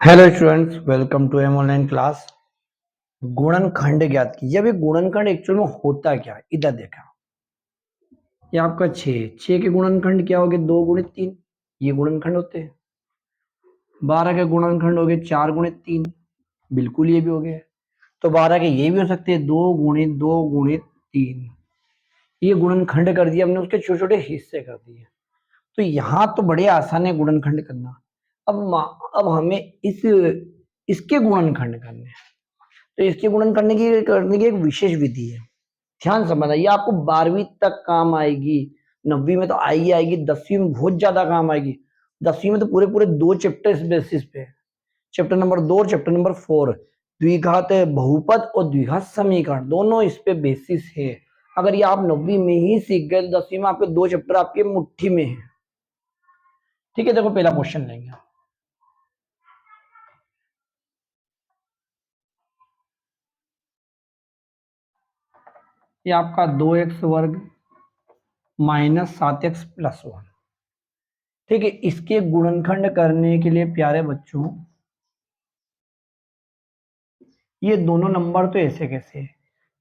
Hello students, welcome to M online class. गुणनखंड ज्ञात कीजिए। अभी गुणनखंड एक्चुअल में होता क्या है, इधर देखा। ये आपका 6 के गुणनखंड क्या हो गए? 2 गुणित 3, ये गुणनखंड होते हैं। 12 के गुणनखंड हो गए 4 गुणित 3, बिल्कुल ये भी हो गए। तो 12 के ये भी हो सकते हैं 2 गुणित 3। ये गुणनखंड कर दिया हमने, उसके छोटे छोटे हिस्से कर दिए। तो यहाँ तो बड़े आसान है गुणनखंड करना। अब हमें इसके गुणनखंड करने हैं। तो इसके गुणन करने की एक विशेष विधि है। ध्यान समझना, ये आपको 12वीं तक काम आएगी। 9वीं में तो आई आएगी, 10वीं में बहुत ज्यादा काम आएगी। 10वीं में तो पूरे पूरे 2 चैप्टर इस बेसिस पे है। चैप्टर नंबर 2 और चैप्टर नंबर 4, द्विघात बहुपद और द्विघात समीकरण, दोनों इस पे बेसिस है। अगर ये आप 9वीं में ही सीख गए तो 10वीं में आपके 2 चैप्टर आपके मुट्ठी में है। ठीक है, देखो पहला क्वेश्चन लेंगे। ये आपका 2x² माइनस 7x+1। ठीक है, इसके गुणनखंड करने के लिए प्यारे बच्चों, ये दोनों नंबर तो ऐसे कैसे है?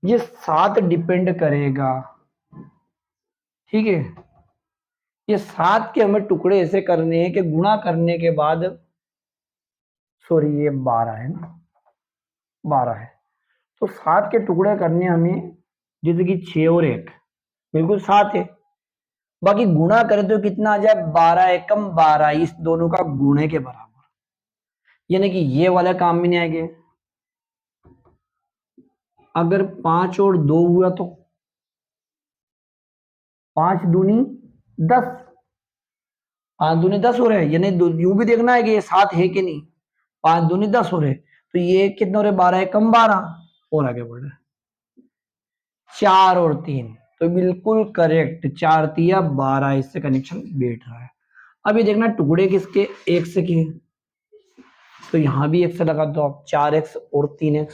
ये 7 डिपेंड करेगा। ठीक है, ये 7 के हमें टुकड़े ऐसे करने हैं कि गुणा करने के बाद, सॉरी ये 12 है ना, 12 है। तो 7 के टुकड़े करने हमें, जैसे कि 6 और 1 बिल्कुल 7 है। बाकी गुणा करें तो कितना आ जाए? 12 एकम 12, इस दोनों का गुणे के बराबर। यानी कि ये वाला काम में नहीं आएंगे। अगर 5 और 2 हुआ तो 5 दूनी 10, 5 दूनी 10 हो रहे, यानी यूं भी देखना है कि ये 7 है कि नहीं। 5 दूनी 10 हो रहे, तो ये कितने हो रहे? 12 है कम 12। और आगे बढ़ रहे, 4 और 3, तो बिल्कुल करेक्ट, 4 तिया 12, इससे कनेक्शन बैठ रहा है। अब ये देखना टुकड़े किसके? एक से किए, तो यहां भी एक से लगा दो आप, 4x और 3x।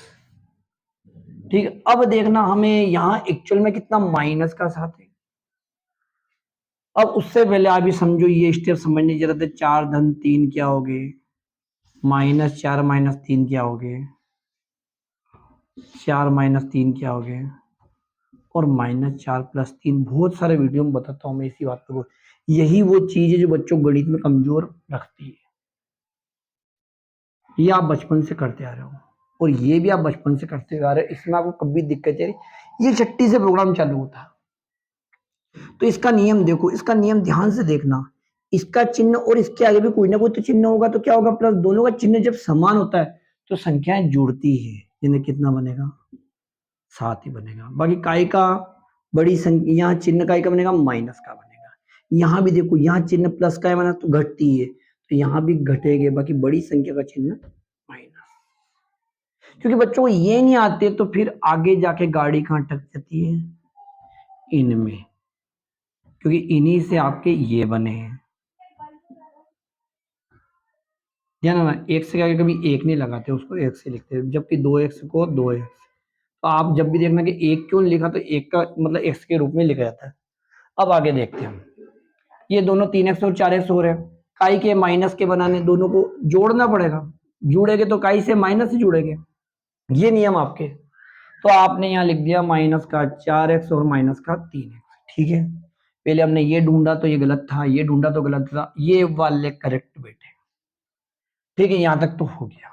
ठीक है, अब देखना हमें यहाँ एक्चुअल में कितना माइनस का साथ है। अब उससे पहले आप भी समझो, ये स्टेप समझने की जरूरत है। 4 धन 3 क्या हो गए? -4 -3 क्या हो गए? 4 -3 क्या हो गए? और -4 + 3। बहुत सारे वीडियो में बताता हूँ मैं इसी बात को। यही वो चीज है जो बच्चों गणित में कमजोर रखती है। ये आप बचपन से करते आ रहे हो, और ये भी आप बचपन से करते आ रहे हो, इसमें आपको कभी दिक्कत है? ये 6ठी से प्रोग्राम चालू होता है। तो इसका नियम देखो, इसका नियम ध्यान से देखना। इसका चिन्ह और इसके आगे भी कोई ना कोई तो चिन्ह होगा, तो क्या होगा? प्लस। दोनों का चिन्ह जब समान होता है तो संख्याएं जुड़ती है, यानी कितना बनेगा? 7 ही बनेगा। बाकी काई का बड़ी संख्या, यहाँ चिन्ह काई का बनेगा? माइनस का बनेगा। यहाँ भी देखो, यहाँ चिन्ह प्लस का है माना तो घटती है, तो यहाँ भी घटेगा। बाकी बड़ी संख्या का चिन्ह माइनस। क्योंकि बच्चों को ये नहीं आते तो फिर आगे जाके गाड़ी कहाँ अटक जाती है? इनमें, क्योंकि इन्हीं से आपके ये बने हैं। ध्यान रखना, एक से आगे कभी एक नहीं लगाते, उसको एक से लिखते हैं, जबकि 2x को 2x। तो आप जब भी देखना कि एक क्यों लिखा, तो एक का मतलब x के रूप में लिखा जाता है। अब आगे देखते हैं हम। ये दोनों 3x और 4x हो रहे हैं। काई के माइनस के बनाने, दोनों को जोड़ना पड़ेगा। जुड़ेंगे तो काई से माइनस से जुड़ेंगे, ये नियम आपके। तो आपने यहाँ लिख दिया माइनस का 4x और माइनस का 3x। ठीक है, पहले हमने ये ढूंढा तो ये गलत था, ये ढूंढा तो गलत था, ये वाले करेक्ट बैठे। ठीक है, यहां तक तो हो गया।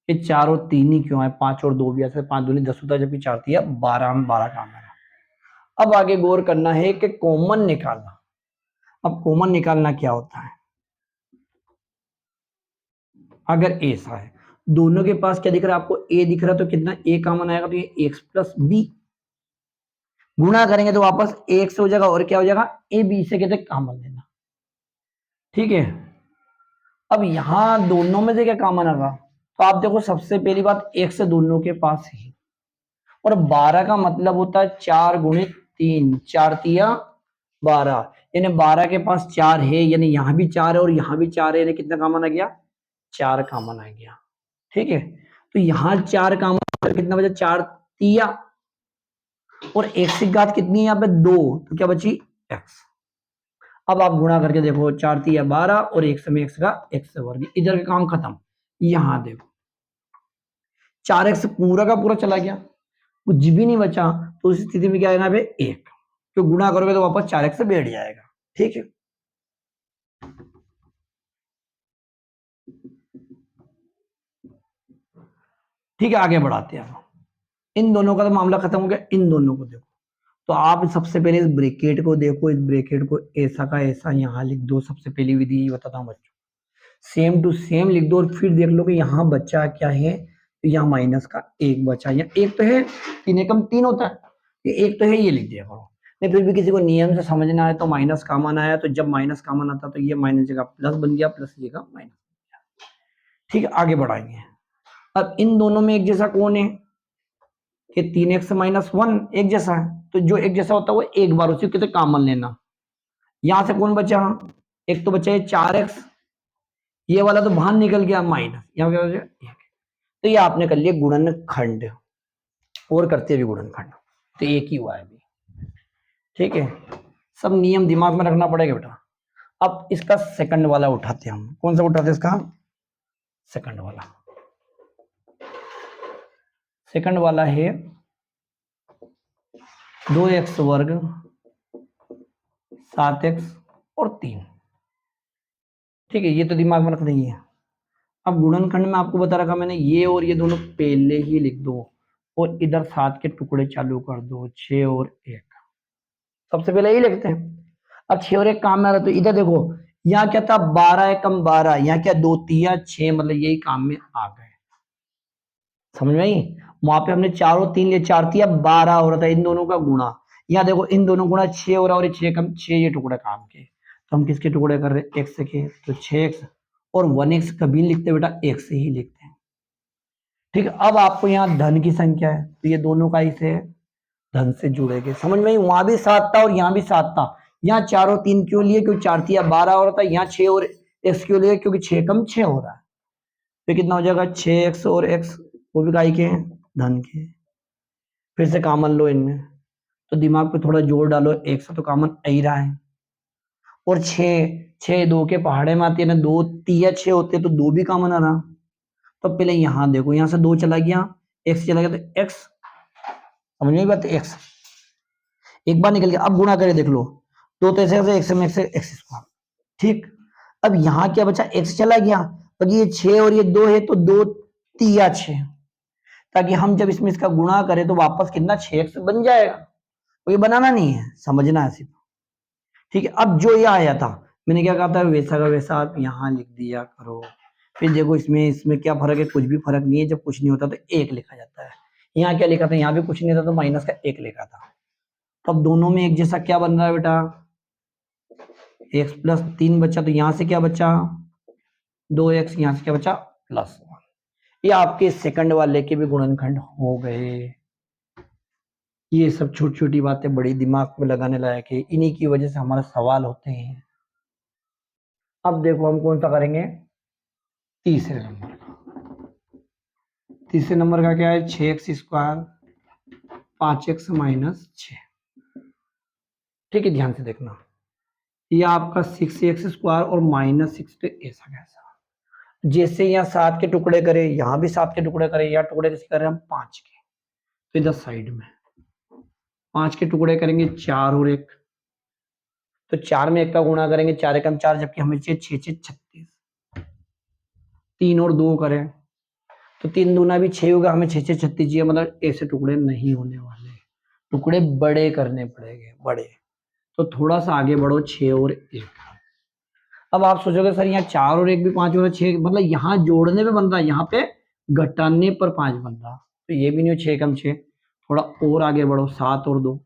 ये 4 और 3 ही क्यों है? 5 और 2 भी ऐसे, 5 दूनी 10 होता है, जबकि 4 तिया 12 में 12 काम है। अब आगे गौर करना है कि कॉमन निकालना। अब कॉमन निकालना क्या होता है? अगर ऐसा है, दोनों के पास क्या दिख रहा है आपको? ए दिख रहा है, तो कितना ए कॉमन आएगा? तो ये x + b। गुणा करेंगे तो वापस x हो जाएगा, और क्या हो जाएगा? ए बी से कहते कॉमन लेना। ठीक है, अब यहां दोनों में से क्या कॉमन आएगा? तो आप देखो, सबसे पहली बात, x दोनों के पास ही, और 12 का मतलब होता है 4 गुणित 3, 4 तिया 12, यानी 12 के पास 4 है, यानी यहां भी 4 है और यहां भी 4 है, यानी कितना कॉमन आ गया? 4 कॉमन आ गया। ठीक है, तो यहां 4 कॉमन, कितना बचा? 4 तिया, और x की घात कितनी है यहाँ पे? 2, तो क्या बची? x। अब आप गुणा करके देखो, 4 तिया 12 और x में x का x वर्ग, इधर का काम खत्म। यहां देखो 4x पूरा का पूरा चला गया, कुछ भी नहीं बचा, तो उस स्थिति में क्या आएगा यहाँ पे 1, तो गुणा करोगे तो वापस 4x से बैठ जाएगा। ठीक है, ठीक है, आगे बढ़ाते हैं। इन दोनों का तो मामला खत्म हो गया, इन दोनों को देखो, तो आप सबसे पहले इस ब्रैकेट को देखो, इस ब्रैकेट को ऐसा का ऐसा यहां लिख दो। सबसे पहली विधि ये बताता हूँ बच्चों, सेम टू सेम लिख दो, और फिर देख लो कि यहाँ बचा क्या है, तो यहाँ माइनस का 1 बचा, या 1 तो है, 3 एकम 3 होता है, ये 1 तो है, ये लिख दिया करो। नहीं फिर भी किसी को नियम से समझना है तो माइनस कॉमन आया, तो जब माइनस कॉमन आता तो ये माइनस जगह प्लस बन गया, प्लस जगह माइनस। ठीक है, आगे बढ़ाएंगे। अब इन दोनों में एक जैसा कौन है, ये 3x-1 एक जैसा है, तो जो एक जैसा होता है वो एक बार उसी को कॉमन लेना। यहां से कौन बचा, एक तो बचा ये 4x, ये वाला तो बाहर निकल गया माइनस, यहाँ क्या बचा 1, तो ये आपने कर लिया गुणनखंड, और करते भी गुणनखंड, तो एक ही हुआ है अभी। ठीक है, सब नियम दिमाग में रखना पड़ेगा बेटा। अब इसका सेकंड वाला उठाते हैं हम, कौन सा उठाते हैं इसका सेकंड वाला, सेकंड वाला है 2x वर्ग 7x और 3। ठीक है, ये तो दिमाग में रख देंगे। अब गुणनखंड में आपको बता रखा मैंने, ये और ये दोनों पहले ही लिख दो, और इधर 7 के टुकड़े चालू कर दो, 6 और 1, सबसे पहले यही लिखते हैं। अब 6 और 1 काम में आ रहा, तो इधर देखो यहाँ क्या था 12 एकम 12, यहाँ क्या 2 तिया 6, मतलब यही काम में आ गए। समझ में आई, वहां पे हमने 4 और 3 लिए, 4 तिया 12 हो रहा था, इन दोनों का गुणा, यहाँ देखो इन दोनों गुणा 6 हो रहा है, और 6 कम 6 ये टुकड़े काम के, तो हम किसके टुकड़े कर रहे हैं, x के, तो 6x, और 1x कभी नहीं लिखते बेटा, x से ही लिखते हैं। ठीक है, अब आपको यहाँ धन की संख्या है, तो ये दोनों का इसे धन से जुड़ेंगे। समझ में आई, वहां भी 7 था और यहाँ भी 7 था, यहाँ 4 और 3 क्यों लिए, क्योंकि 4 तिया 12 हो रहा था, यहाँ 6 और x क्यों लिए, क्योंकि 6 कम 6 हो रहा है, तो कितना हो जाएगा 6x और x, वो भी काय के हैं, धन के। फिर से कॉमन लो इनमें, तो दिमाग पे थोड़ा जोर डालो, एक से तो कॉमन आ ही रहा है, और 6 6 2 के पहाड़े में आती है ना, 2 तिया 6 होते हैं, तो 2 भी कॉमन आ रहा। तो पहले यहाँ देखो, यहाँ से 2 चला गया, x चला गया, तो x, समझ में बात, x एक बार निकल गया। अब गुणा करके देख लो, 2 तो ऐसे x में x स्क्वायर। ठीक, अब यहाँ क्या बचा, x चला गया, तो ये 6 और ये 2 है, तो 2 तिया 6, ताकि हम जब इसमें इसका गुणा करें तो वापस कितना 6x बन जाएगा, तो ये बनाना नहीं है, समझना है सिर्फ। ठीक है, अब जो ये आया था, मैंने क्या कहा था, वैसा का वैसा आप यहाँ लिख दिया करो। फिर देखो इसमें इसमें क्या फर्क है, कुछ भी फर्क नहीं है, जब कुछ नहीं होता तो 1 लिखा जाता है। यहाँ क्या लिखा था, यहाँ भी कुछ नहीं था तो माइनस का 1 लिखा था। तो अब दोनों में एक जैसा क्या बन रहा है बेटा, x+3 बचा, तो यहाँ से क्या बचा 2x, यहाँ से क्या बचा +1। ये आपके सेकंड वाले के भी गुणनखंड हो गए। ये सब छोटी छोटी बातें बड़ी दिमाग में लगाने लायक है, इन्हीं की वजह से हमारे सवाल होते हैं। अब देखो हम कौन सा करेंगे, तीसरे नंबर का। तीसरे नंबर का क्या है, 6x² 5x - 6। ठीक है, ध्यान से देखना, ये आपका 6x² और -6, तो ऐसा कैसा, जैसे यहाँ 7 के टुकड़े करें, यहाँ भी 7 के टुकड़े करें, यहाँ टुकड़े कैसे करें हम 5 के, तो इधर साइड में 5 के टुकड़े करेंगे, 4 और 1, तो 4 में 1 का गुणा करेंगे, 4 एकम 4, जबकि हमें चाहिए 6 6 36, 3 और 2 करें तो 3 दूना भी 6 होगा, हमें 6 6 36 चाहिए, मतलब ऐसे टुकड़े नहीं होने वाले, टुकड़े बड़े करने पड़ेंगे, बड़े। तो थोड़ा सा आगे बढ़ो, 6 और 1। अब आप सोचोगे सर यहाँ 4 और 1 भी 5 और 6, मतलब यहाँ जोड़ने पे बन रहा है, यहाँ पे घटाने पर 5 बन रहा, तो ये भी नहीं हो, 6 कम 6। थोड़ा और आगे बढ़ो, 7 और 2,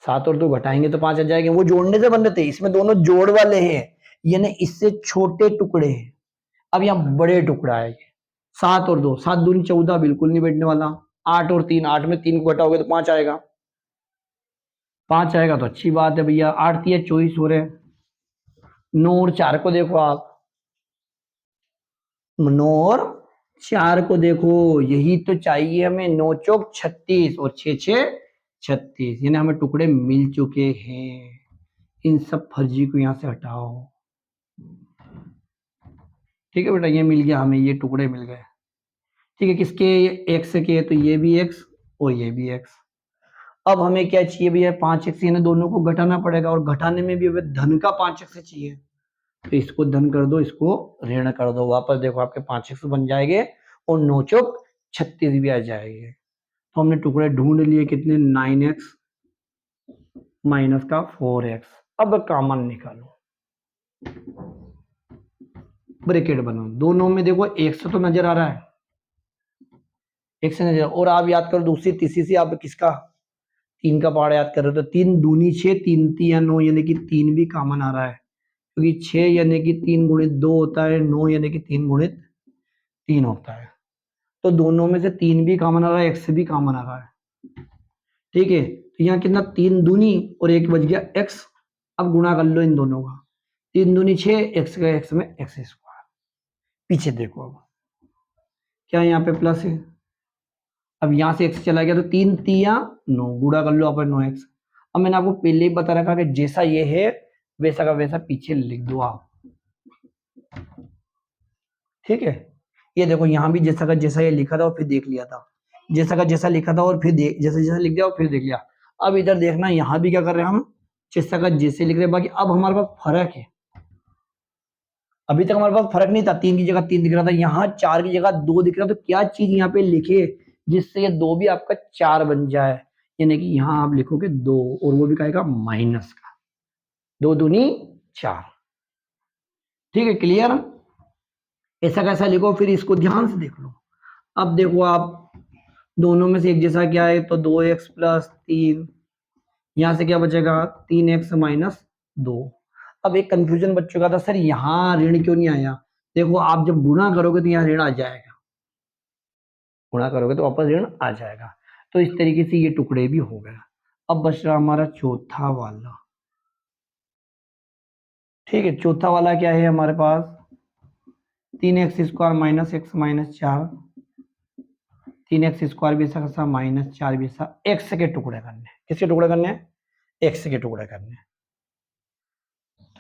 7 और 2 घटाएंगे तो 5 आ जाएंगे, वो जोड़ने से बन रहे थे, इसमें दोनों जोड़ वाले हैं, यानी इससे छोटे टुकड़े हैं। अब यहाँ बड़े टुकड़ा है, 7 और 2, 7 दूनी 14, बिल्कुल नहीं बैठने वाला। 8 और 3, 8 में 3 को घटाओगे तो 5 आएगा, 5 आएगा तो अच्छी बात है भैया, 8 3 24 हो रहे। 9 और 4 को देखो आप, 9 और 4 को देखो, यही तो चाहिए हमें, 9 चौक 36 और 6 6 36, यानी हमें टुकड़े मिल चुके हैं। इन सब फर्जी को यहां से हटाओ। ठीक है बेटा, ये मिल गया हमें, ये टुकड़े मिल गए। ठीक है, किसके, एक्स के, तो ये भी एक्स और ये भी एक्स। अब हमें क्या चाहिए भैया, 5x, यानी दोनों को घटाना पड़ेगा, और घटाने में भी हमें धन का 5x चाहिए, तो इसको धन कर दो, इसको ऋण कर दो, वापस देखो आपके 5x बन जाएंगे और 9 चौक 36 भी आ जाएंगे। तो हमने टुकड़े ढूंढ लिए कितने, 9x माइनस का 4x। अब कॉमन निकालो, ब्रैकेट बनाओ, दोनों में देखो x तो नजर आ रहा है, x से नजर, और आप याद करो दूसरी तीसरी से आप किसका, 3 का पहाड़ याद कर रहे हो, तो 3 दूनी 6, 3 तिया 9, यानी कि 3 भी कॉमन आ रहा है, क्योंकि 6 यानी कि 3 गुणित 2 होता है, 9 यानी कि 3 गुणित 3 होता है, तो दोनों में से 3 भी कॉमन आ रहा है, x भी कॉमन आ रहा है। ठीक है, तो यहाँ कितना, 3 दूनी और 1 बच गया x। अब गुणा कर लो इन दोनों का, 3 दूनी 6, x का x में x स्क्वायर। पीछे देखो, अब क्या यहाँ पे प्लस है, अब यहाँ से x चला गया, तो 3 तिया 9, गुणा कर लो अपन 9x। अब मैंने आपको पहले ही बता रखा कि जैसा ये है वैसा का वैसा पीछे लिख दो आप। ठीक है, ये देखो यहाँ भी जैसा का जैसा ये लिखा था और फिर देख लिया था, जैसा का जैसा लिखा था और फिर जैसा जैसा लिख दिया और फिर देख लिया। अब इधर देखना, यहाँ भी क्या कर रहे हैं हम, जैसा का जैसे लिख रहे हैं, बाकी अब हमारे पास फर्क है। अभी तक हमारे पास फर्क नहीं था, 3 की जगह 3 दिख रहा था, यहाँ 4 की जगह 2 दिख रहा था, तो क्या चीज यहाँ पे लिखे जिससे ये 2 भी आपका 4 बन जाए, यानी कि यहाँ आप लिखोगे 2, और वो भी कहेगा माइनस का, 2 दूनी 4। ठीक है, क्लियर। ऐसा कैसा लिखो, फिर इसको ध्यान से देख लो। अब देखो आप, दोनों में से एक जैसा क्या है, तो 2x प्लस 3, यहां से क्या बचेगा, 3x माइनस 2। अब एक कंफ्यूजन बच्चों का था, सर यहाँ ऋण क्यों नहीं आया, देखो आप जब गुणा करोगे तो यहाँ ऋण आ जाएगा, गुणा करोगे तो वापस ऋण आ जाएगा, तो इस तरीके से ये टुकड़े भी हो गया। अब बच रहा हमारा चौथा वाला। ठीक है, चौथा वाला क्या है हमारे पास, 3x² minus x minus 4, 3x² भी ऐसा माइनस 4 भी ऐसा, x के टुकड़े करने, किसके टुकड़े करने हैं, x के टुकड़े करने।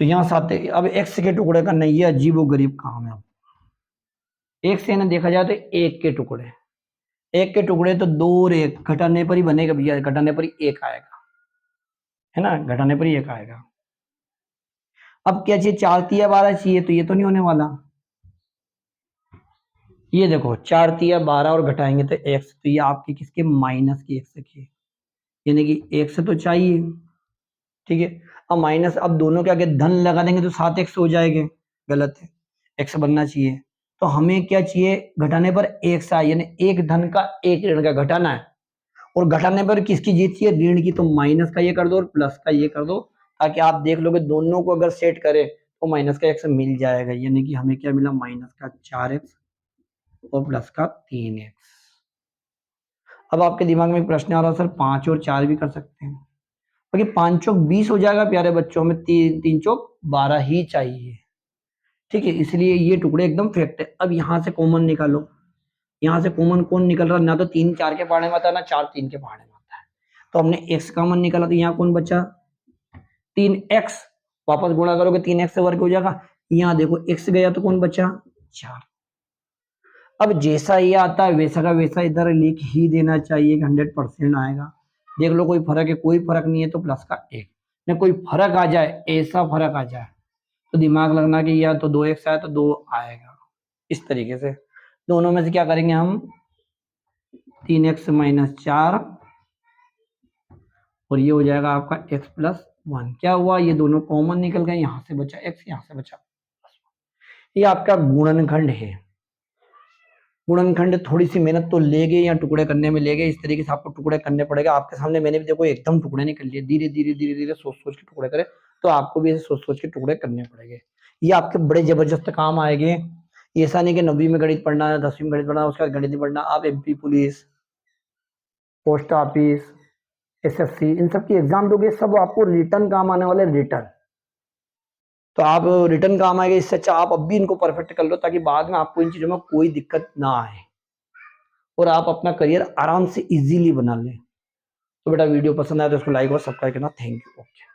तो यहां साथ अब x के टुकड़े करने, ये अजीब व गरीब काम है। एक से ना देखा जाए तो एक के टुकड़े, एक के टुकड़े तो 2 और 1 घटाने पर ही बनेगा भैया, घटाने पर ही 1 आएगा, है ना, घटाने पर ही 1 आएगा। अब क्या चाहिए, 4 तिया 12 चाहिए, तो ये तो नहीं होने वाला। ये देखो 4 तिया 12 और घटाएंगे तो x, तो ये आपके किसके, माइनस की x के, यानी कि x तो चाहिए। ठीक है, अब माइनस, अब दोनों के आगे धन लगा देंगे तो 7x हो जाएंगे, गलत है, x बनना चाहिए। तो हमें क्या चाहिए, घटाने पर x आए, यानी एक धन का एक ऋण का घटाना है, और घटाने पर किसकी जीत चाहिए, ऋण की, तो माइनस का ये कर दो और प्लस का ये कर दो, ताकि आप देख लोगे दोनों को अगर सेट करें तो माइनस का x मिल जाएगा, यानी कि हमें क्या मिला, माइनस का 4x और प्लस का 3x। अब आपके दिमाग में एक प्रश्न आ रहा है, सर 5 और 4 भी कर सकते हैं, बाकी 5 चौक 20 हो जाएगा प्यारे बच्चों, में 3 चौक 12 ही चाहिए। ठीक है, इसलिए ये टुकड़े एकदम फैक्ट है। अब यहाँ से कॉमन निकालो, यहाँ से कॉमन कौन निकल रहा है, ना तो 3 4 के पहाड़े में आता है, ना 4 3 के पहाड़े में आता है, तो हमने x कॉमन निकाला, तो यहाँ कौन बचा, 3x, वापस गुणा करोगे 3x से वर्ग हो जाएगा, यहाँ देखो x गया तो कौन बचा, 4। अब जैसा ये आता है वैसा का वैसा इधर लिख ही देना चाहिए, 100% आएगा। देख लो कोई फर्क है, कोई फर्क नहीं है तो प्लस का 1, न कोई फर्क आ जाए, ऐसा फर्क आ जाए तो दिमाग लगना कि या तो 2x आया तो 2 आएगा। इस तरीके से दोनों में से क्या करेंगे हम, 3x माइनस 4, और ये हो जाएगा आपका x प्लस 1। क्या हुआ, ये दोनों कॉमन निकल गए, यहाँ से बचा x, यहाँ से बचा, ये आपका गुणनखंड है। गुणनखंड थोड़ी सी मेहनत तो लेगे, या टुकड़े करने में लेगे, इस तरीके से आपको टुकड़े करने पड़ेगा। आपके सामने मैंने भी देखो एकदम टुकड़े नहीं कर लिए, धीरे धीरे धीरे धीरे सोच सोच के टुकड़े करे, तो आपको भी ऐसे सोच सोच के टुकड़े करने पड़ेंगे। ये आपके बड़े जबरदस्त काम आएंगे। ऐसा नहीं कि 9वीं में गणित पढ़ना है, 10वीं में गणित पढ़ना है, उसके बाद गणित नहीं पढ़ना। आप MP police, post office, SSC, इन सब की एग्जाम दोगे, सब आपको रिटर्न काम आने वाले, रिटर्न। तो आप रिटर्न काम आएगा, इससे अच्छा आप अब भी इनको परफेक्ट कर लो, ताकि बाद में आपको इन चीजों में कोई दिक्कत ना आए और आप अपना करियर आराम से इजीली बना लें। तो बेटा वीडियो पसंद आया तो उसको लाइक और सब्सक्राइब करना। Thank you. ओके।